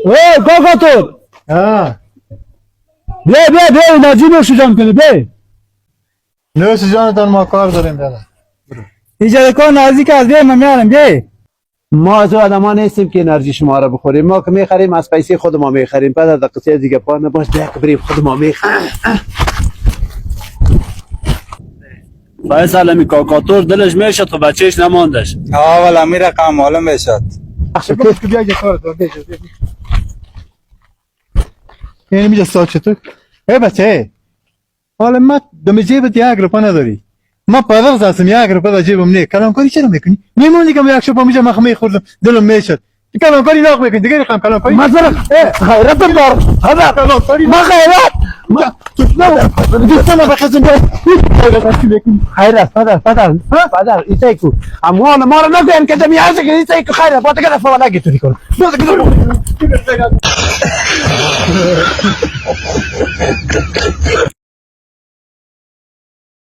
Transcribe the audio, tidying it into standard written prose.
کاکاتور بیا ناجی نوش جان کنه بیا نوش جانتان ما کار داریم دادا ایجاد کار نزدیک از بیا من میارم بیا ما از آدم ها نیستیم که انرژی شما را بخوریم ما که میخریم از پیسه خود ما میخریم بعد از قصه دیگه پا نباش بیا که بریم خود ما میخریم فیصل می کاکاتور دلش میشد خب بچهش نماندش والا می رقم معلوم میشد باش که بیا کار دارم بیا یعنی میجا سال چطور بچه حالا ما دم جیبت یک روپا نداری ما پدر هستم یک روپا در جیبم نه کلانکاری چرا میکنی میمونی که یک شب میجا مخ میخوردم دلم میشد کلانکاری ناق میکنی دیگه رقم کلانکاری مثلا خیرت دار هذا کلانکاری ما خیرت ما دوستان بخزم خیرت پدر ایتایکو اموال ما رو نگوین که دمی هست که ایتایکو خیرت باید که دفعه نگی توری کن